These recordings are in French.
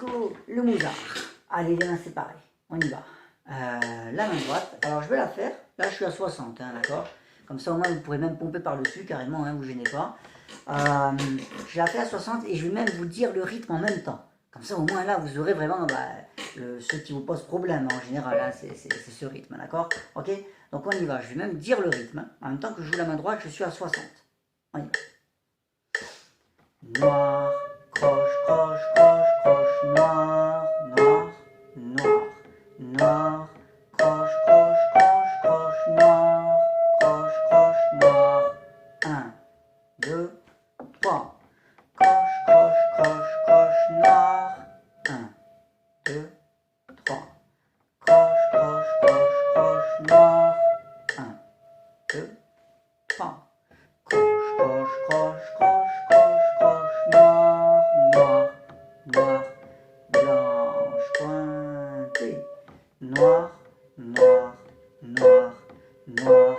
coup, le mousard. Allez, les mains c'est pareil, on y va. La main droite, alors je vais la faire, là je suis à 60, hein, d'accord. Comme ça au moins vous pourrez même pomper par-dessus, carrément, hein, vous gênez pas. Je la fais à 60 et je vais même vous dire le rythme en même temps. Comme ça au moins là vous aurez vraiment ce qui vous pose problème en général, hein, c'est ce rythme, d'accord. Ok, donc on y va, je vais même dire le rythme. Hein. En même temps que je joue la main droite, je suis à 60. On y va. Noir, croche, croche, croche, croche, noir, noir, noir, noir, croche, croche, croche, croche, noir, croche, croche, noir. 1, 2, 3. Croche, croche, croche, croche, noir. 1, 2, 3. Croche, croche, croche, croche, noir. 1, 2, 3. Croche, croche, croche, croche, croche, croche, noir, noir, noir, blanche pointée, noir, noir, noir, noir,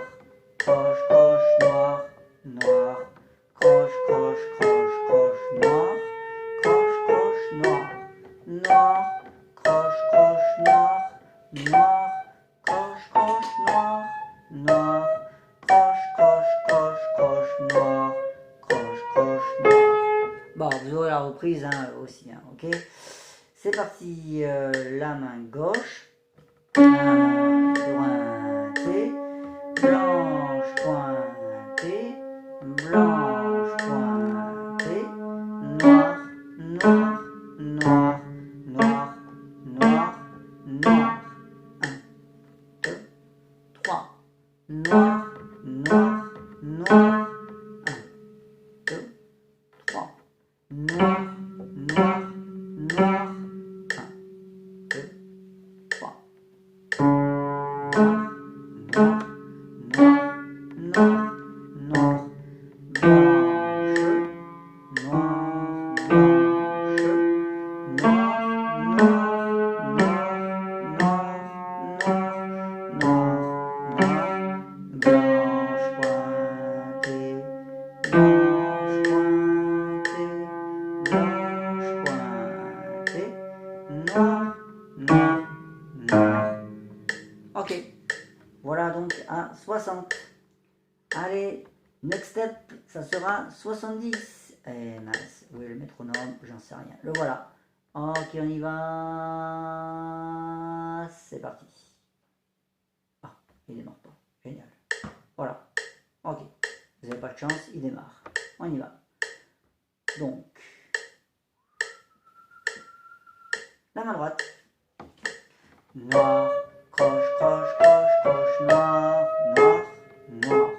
croche, croche, noir, noir, croche, croche, croche, croche, noir, croche, croche, noir, noir, croche, croche, noir, noir, croche, croche, noir, noir, croche, croche, croche, croche, noir, croche, croche, noir. Bon, vous aurez la reprise hein, aussi, hein, ok. C'est parti, la main gauche, pointée, blanche pointée, blanche pointée, noir, noir, noir, noir, noir, noir. 1, 2, 3, noir, noir, noir. 1, 2, 3, noir, noir, noir. 1, 2, 3. Noir, noir, noir, noir, noir. Blanche, noir, blanche, noir, noir, noir, noir, noir, noir, noir. Blanche pointée, blanche pointée, blanche pointée, noir, noir, noir. Ok, voilà donc à 60. Allez, next step, ça sera 70. Eh mince, où est le métronome? J'en sais rien. Le voilà. Ok, on y va. C'est parti. Ah, il démarre pas. Génial. Voilà. Ok. Vous n'avez pas de chance, il démarre. On y va. Donc, la main droite. Noir, croche, croche, croche, croche, noir, noir, noir,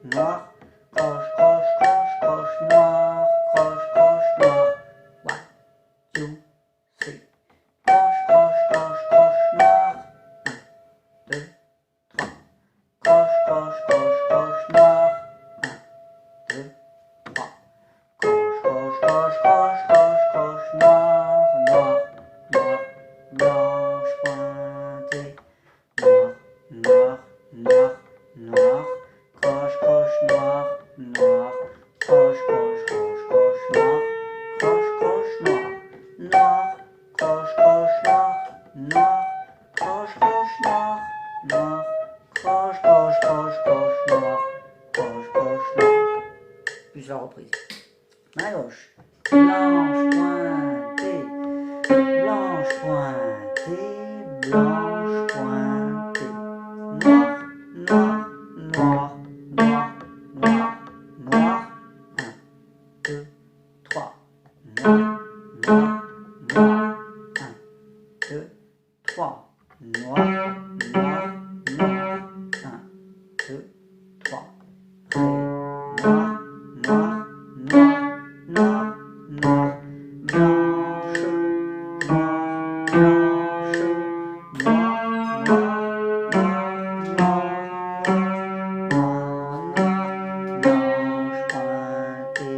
noir, croche, croche, croche, croche, noir, croche, croche, noir. 1, 2, 3. Croche, croche, croche, croche, noir. 1, 2, 3. Croche, croche, croche, croche, noir. 1, 2, 3. Croche, croche, croche, croche, croche, croche, noir, noir, noir, blanche pointée, noir, noir, noir, noir, croche, croche, noir, noir, croche, croche, croche, croche, noir, croche, croche, noir, noir, croche, croche, noir, noir, croche, croche, noir, noir, croche, croche, croche, croche, noir, croche, croche, noir. Puis la reprise. Main gauche. Blanche pointée, blanche pointée, blanche pointée. Noir, noir, noir, noir, noir, noir. 1, 2, 3. Noir, noir, noir. 1, 2, 3. Noir, noir, noir. 1, 2, 3. Noir, noir, noir, noir, noir, blanche, noir, blanche, noir, noir, noir, noir, noir, noir, blanche pointée,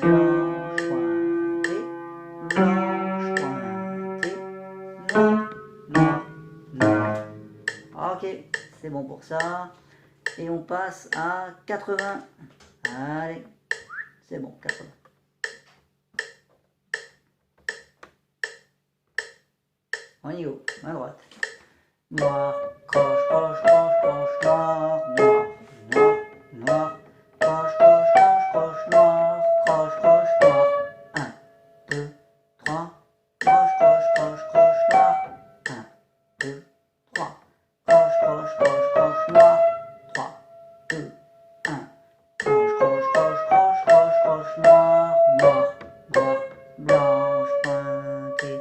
blanche pointée, blanche pointée, noir, noir, noir. Ok, c'est bon pour ça. Et on passe à 80. Allez, c'est bon, 80. On y go, main droite. Noir, croche, croche, croche, croche, noir, noir, noir, noir, croche, croche, croche, croche, noir, croche, croche, noir. 1, 2, 3, croche, croche, croche, croche, noir. 1, 2, 3, croche, croche, croche, croche, noir. 3, 2, 1, croche, croche, croche, croche, croche, croche, noir, noir, noir, blanche, pointée,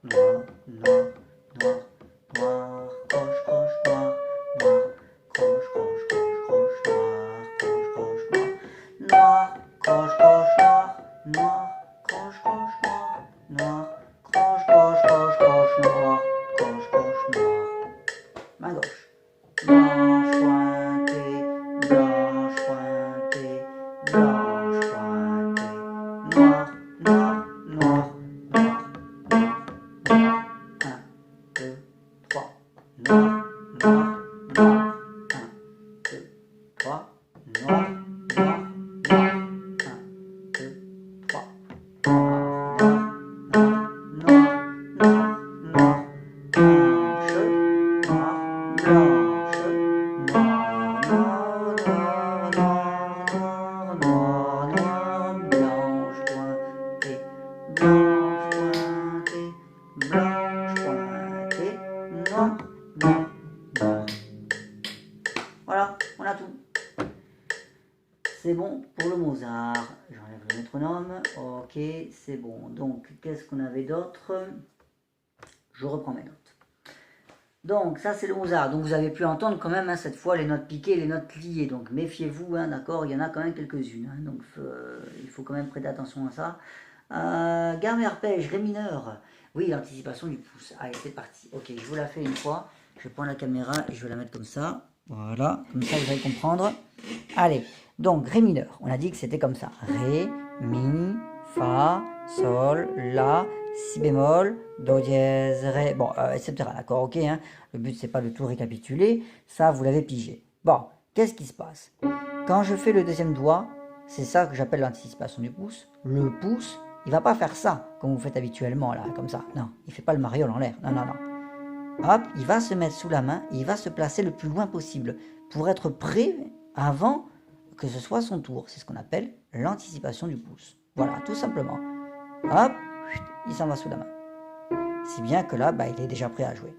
noir, noir, noir. Noir, croche, croche, noir, noir, croche, croche, croche, croche, noir, croche, croche, noir, noir, croche, croche, noir, noir, croche, croche, croche, croche, noir, croche, croche, noir. Main gauche. Blanche pointée, blanche pointée, blanche pointée, noir, noir, noir, noir, noir, noir. 1, 2, 3, noir, noir, noir, 1, 2, 3, noir, noir, noir, 1, 2, 3, noir, noir, noir, noir, noir, blanche, noir, blanche, noir, noir, noir, noir, noir, noir, blanche pointée, blanche pointée, blanche pointée, noir, noir, noir. Voilà, on a tout. C'est bon pour le Mozart. J'enlève le métronome. Ok, c'est bon. Donc, qu'est-ce qu'on avait d'autre? Je reprends mes notes. Donc, ça, c'est le Mozart. Donc, vous avez pu entendre quand même, hein, cette fois, les notes piquées et les notes liées. Donc, méfiez-vous, hein, d'accord? Il y en a quand même quelques-unes. Hein, donc, il faut quand même prêter attention à ça. Gamme et arpège, ré mineur. Oui, l'anticipation du pouce. Allez, c'est parti. Ok, je vous la fais une fois. Je prends la caméra et je vais la mettre comme ça. Voilà, comme ça vous allez comprendre. Allez, donc ré mineur. On a dit que c'était comme ça. Ré, mi, fa, sol, la, si bémol, do dièse, ré, bon, etc. D'accord, ok. Hein. Le but c'est pas de tout récapituler. Ça, vous l'avez pigé. Bon, qu'est-ce qui se passe? Quand je fais le deuxième doigt, c'est ça que j'appelle l'anticipation du pouce. Le pouce, il va pas faire ça comme vous faites habituellement là, comme ça. Non, il fait pas le mariole en l'air. Non, non, non. Hop, il va se mettre sous la main et il va se placer le plus loin possible pour être prêt avant que ce soit son tour. C'est ce qu'on appelle l'anticipation du pouce. Voilà, tout simplement. Hop, il s'en va sous la main. Si bien que là, il est déjà prêt à jouer.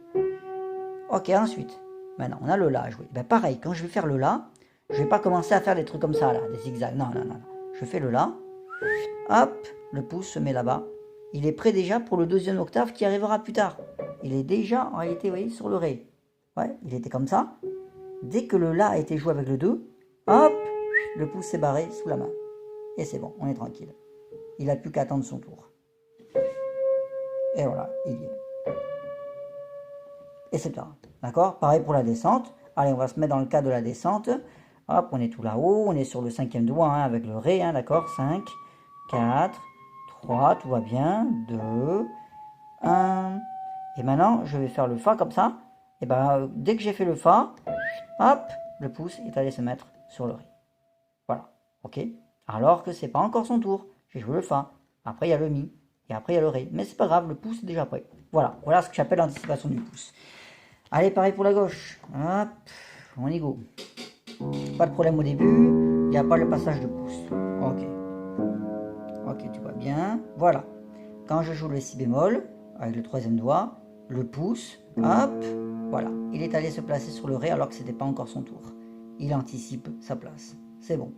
Ok, ensuite, maintenant, on a le La à jouer. Pareil, quand je vais faire le La, je ne vais pas commencer à faire des trucs comme ça, là, des zigzags. Non, non, non. Je fais le La. Hop, le pouce se met là-bas. Il est prêt déjà pour le deuxième octave qui arrivera plus tard. Il est déjà, en réalité, vous voyez, sur le Ré. Ouais, il était comme ça. Dès que le La a été joué avec le 2, hop, le pouce s'est barré sous la main. Et c'est bon, on est tranquille. Il n'a plus qu'à attendre son tour. Et voilà, il y est. Etc. D'accord? Pareil pour la descente. Allez, on va se mettre dans le cas de la descente. Hop, on est tout là-haut. On est sur le cinquième doigt, hein, avec le Ré, hein, d'accord? 5, 4, 3, tout va bien. 2, 1... Et maintenant, je vais faire le Fa comme ça. Et dès que j'ai fait le Fa, hop, le pouce est allé se mettre sur le Ré. Voilà, ok. Alors que c'est pas encore son tour. J'ai joué le Fa. Après, il y a le Mi. Et après, il y a le Ré. Mais c'est pas grave, le pouce est déjà prêt. Voilà, voilà ce que j'appelle l'anticipation du pouce. Allez, pareil pour la gauche. Hop, on y go. Pas de problème au début. Il n'y a pas le passage de pouce. Ok. Ok, tu vois bien. Voilà. Quand je joue le Si bémol, avec le troisième doigt, le pouce, hop, voilà. Il est allé se placer sur le Ré alors que ce n'était pas encore son tour. Il anticipe sa place. C'est bon.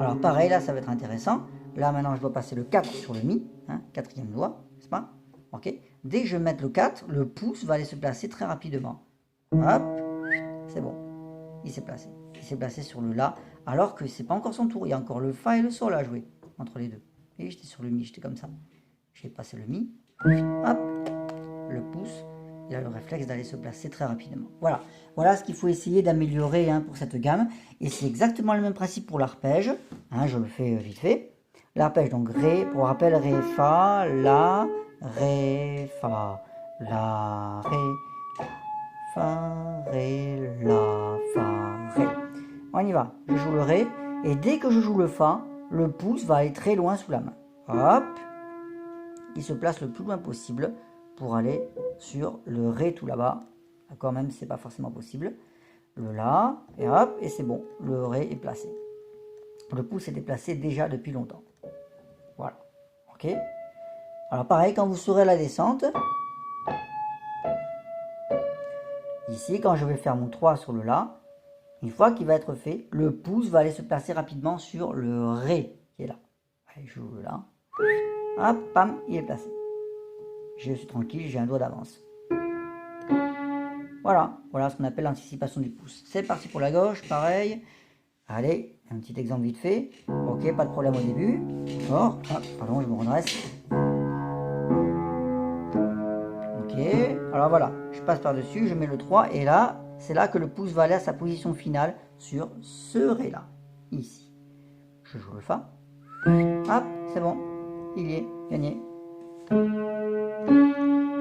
Alors pareil, là, ça va être intéressant. Là, maintenant, je dois passer le 4 sur le Mi, hein, quatrième doigt, n'est-ce pas? Ok. Dès que je vais mettre le 4, le pouce va aller se placer très rapidement. Hop, c'est bon. Il s'est placé. Il s'est placé sur le La, alors que c'est pas encore son tour. Il y a encore le Fa et le Sol à jouer entre les deux. Et j'étais sur le Mi, j'étais comme ça. J'ai passé le Mi. Hop, le pouce, il a le réflexe d'aller se placer très rapidement. Voilà, voilà ce qu'il faut essayer d'améliorer, hein, pour cette gamme. Et c'est exactement le même principe pour l'arpège. Hein, je le fais vite fait. L'arpège, donc Ré, pour rappel, Ré, Fa, La, Ré, Fa, La, Ré, Fa, Ré, La, Fa, Ré. On y va, je joue le Ré, et dès que je joue le Fa, le pouce va aller très loin sous la main. Hop, il se place le plus loin possible pour aller sur le Ré tout là-bas. D'accord, même si c'est pas forcément possible. Le La, et hop, et c'est bon, le Ré est placé. Le pouce est déplacé déjà depuis longtemps. Voilà, ok. Alors pareil, quand vous serez à la descente, ici, quand je vais faire mon 3 sur le La, une fois qu'il va être fait, le pouce va aller se placer rapidement sur le Ré qui est là. Allez, je joue le La. Hop, pam, il est placé. Je suis tranquille, j'ai un doigt d'avance. Voilà, voilà ce qu'on appelle l'anticipation du pouce. C'est parti pour la gauche, pareil. Allez, un petit exemple vite fait. Ok, pas de problème au début. D'accord. Hop, pardon, je me redresse. Ok, alors voilà, je passe par-dessus, je mets le 3 et là, c'est là que le pouce va aller à sa position finale sur ce Ré là, ici. Je joue le Fa. Hop, c'est bon, il y est, gagné.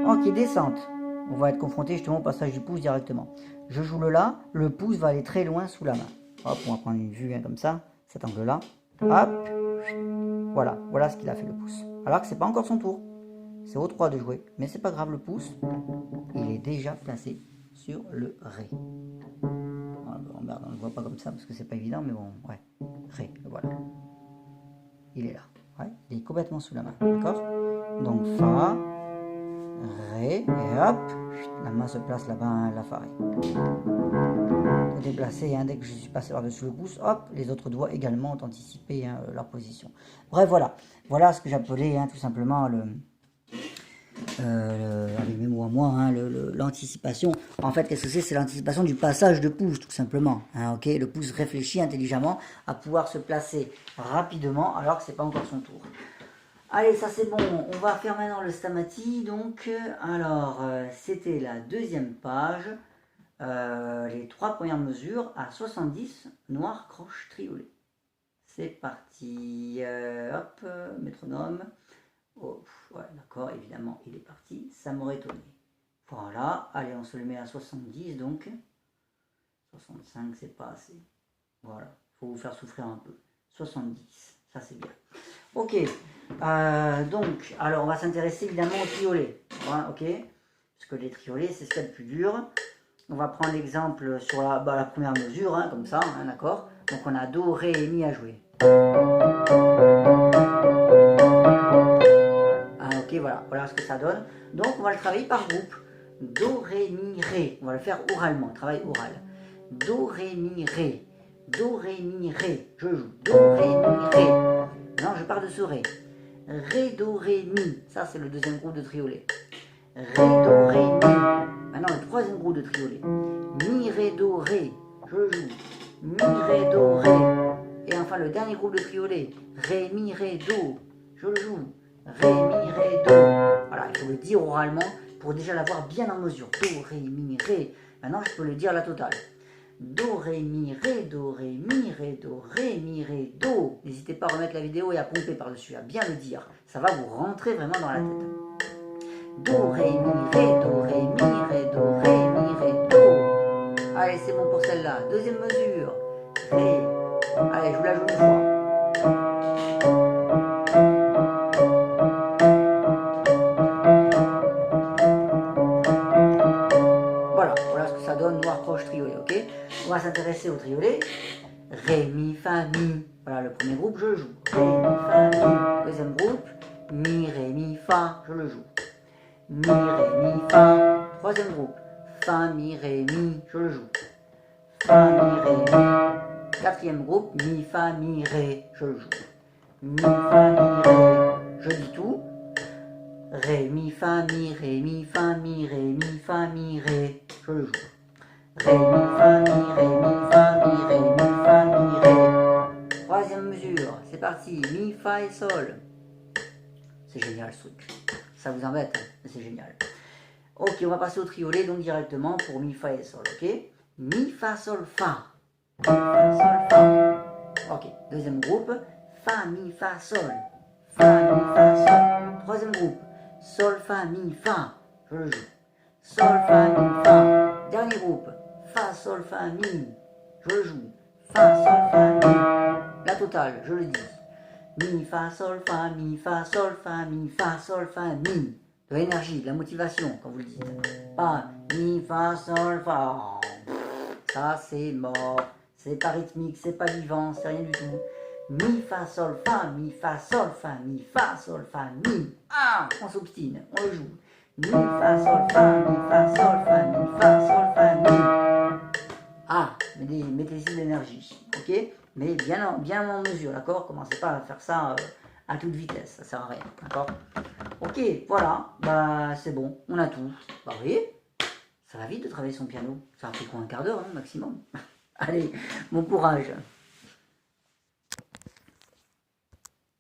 Ok, descente. On va être confronté justement au passage du pouce directement. Je joue le La, le pouce va aller très loin sous la main. Hop, on va prendre une vue comme ça, cet angle-là. Hop, voilà, voilà ce qu'il a fait le pouce. Alors que c'est pas encore son tour. C'est au 3 de jouer, mais c'est pas grave, le pouce, il est déjà placé sur le Ré. Oh merde, on ne le voit pas comme ça parce que c'est pas évident, mais bon, ouais, Ré, voilà. Il est là, ouais, il est complètement sous la main, d'accord? Donc Fa, Ré, et hop, la main se place là-bas, la Fa, Ré. Faut déplacer, hein, dès que je suis passé par-dessus le pouce, hop, les autres doigts également ont anticipé leur position. Bref, voilà, voilà ce que j'appelais tout simplement avec mes mots à moi, hein, l'anticipation. En fait, qu'est-ce que c'est? C'est l'anticipation du passage de pouce, tout simplement. Hein, ok, le pouce réfléchit intelligemment à pouvoir se placer rapidement alors que c'est pas encore son tour. Allez, ça c'est bon. On va faire maintenant le Stamati. Donc, alors, c'était la deuxième page. Les 3 premières mesures à 70, noir, croche, triolet. C'est parti. Hop, métronome. Oh, ouais, d'accord, évidemment, il est parti. Ça m'aurait étonné. Voilà, allez, on se le met à 70 donc. 65, c'est pas assez. Voilà, faut vous faire souffrir un peu. 70, ça c'est bien. Ok, donc, alors on va s'intéresser évidemment au triolet. Voilà, ok, parce que les triolets, c'est ce qu'il y a de plus dur. On va prendre l'exemple sur la première mesure, hein, comme ça, hein, d'accord. Donc on a Do, Ré et Mi à jouer. Ok, voilà ce que ça donne. Donc on va le travailler par groupe. Do, Ré, Mi, Ré. On va le faire oralement, travail oral. Do, Ré, Mi, Ré. Do, Ré, Mi, Ré. Je joue. Do, Ré, Mi, Ré. Non, je pars de ce Ré. Ré, Do, Ré, Mi. Ça, c'est le deuxième groupe de triolet. Ré, Do, Ré, Mi. Maintenant, le troisième groupe de triolet. Mi, Ré, Do, Ré. Je joue. Mi, Ré, Do, Ré. Et enfin, le dernier groupe de triolet. Ré, Mi, Ré, Do. Je le joue. Ré, Mi, Ré, Do. Voilà, il faut le dire oralement pour déjà l'avoir bien en mesure. Do, Ré, Mi, Ré. Maintenant, je peux le dire à la totale. Do, Ré, Mi, Ré, Do, Ré, Mi, Ré, Do, Ré, Mi, Ré, Do. N'hésitez pas à remettre la vidéo et à pomper par-dessus, à bien le dire. Ça va vous rentrer vraiment dans la tête. Do, Ré, Mi, Ré, Do, Ré, Mi, Ré, Do, Ré, Mi, Ré, Do. Allez, c'est bon pour celle-là. Deuxième mesure. Ré. Allez, je vous la joue une fois. Voilà ce que ça donne, noir, croche, triolet, ok? On va s'intéresser au triolet. Ré, Mi, Fa, Mi. Voilà, le premier groupe, je le joue. Ré, Mi, Fa, Mi. Deuxième groupe, Mi, Ré, Mi, Fa, je le joue. Mi, Ré, Mi, Fa. Troisième groupe, Fa, Mi, Ré, Mi, je le joue. Fa, Mi, Ré, Mi. Quatrième groupe, Mi, Fa, Mi, Ré, je le joue. Mi, Fa, Mi, Ré. Je dis tout. Ré, Mi, Fa, Mi, Ré, Mi, Fa, Mi, Ré, Mi, Fa, Mi, Ré. Je le joue. Ré, Mi, Fa, Mi, Ré, Mi, Fa, Mi, Ré, Mi, Fa, Mi, Ré. Troisième mesure, c'est parti. Mi, Fa et Sol. C'est génial ce truc. Ça vous embête, hein, mais c'est génial. Ok, on va passer au triolet donc directement pour Mi, Fa et Sol, ok? Mi, Fa, Sol, Fa. Mi, Fa, Sol, Fa. Ok, deuxième groupe. Fa, Mi, Fa, Sol. Fa, Mi, Fa, Sol. Troisième groupe. Sol, Fa, Mi, Fa. Je le joue. Sol, Fa, Mi, Fa. Dernier groupe. Fa, Sol, Fa, Mi. Je le joue. Fa, Sol, Fa, Mi. La totale, je le dis. Mi, Fa, Sol, Fa, Mi, Fa, Sol, Fa, Mi, Fa, Sol, Fa, Mi. de l'énergie, de la motivation quand vous le dites. Pas mi, fa, sol, fa. Ça, c'est mort. C'est pas rythmique, c'est pas vivant, c'est rien du tout. Mi, fa, sol, fa, mi, fa, sol, fa, mi, fa, sol, fa, mi. Ah, on s'obstine, on le joue. Mi, fa, sol, fa, mi, fa, sol, fa, mi, fa, sol, fa, mi. Ah, mettez-y de l'énergie, ok? Mais bien en mesure, d'accord? Commencez pas à faire ça à toute vitesse, ça sert à rien, d'accord? Ok, voilà, bah c'est bon, on a tout. Bah vous voyez, ça va vite de travailler son piano. Ça a pris quoi, un quart d'heure, hein, maximum? Allez, bon courage.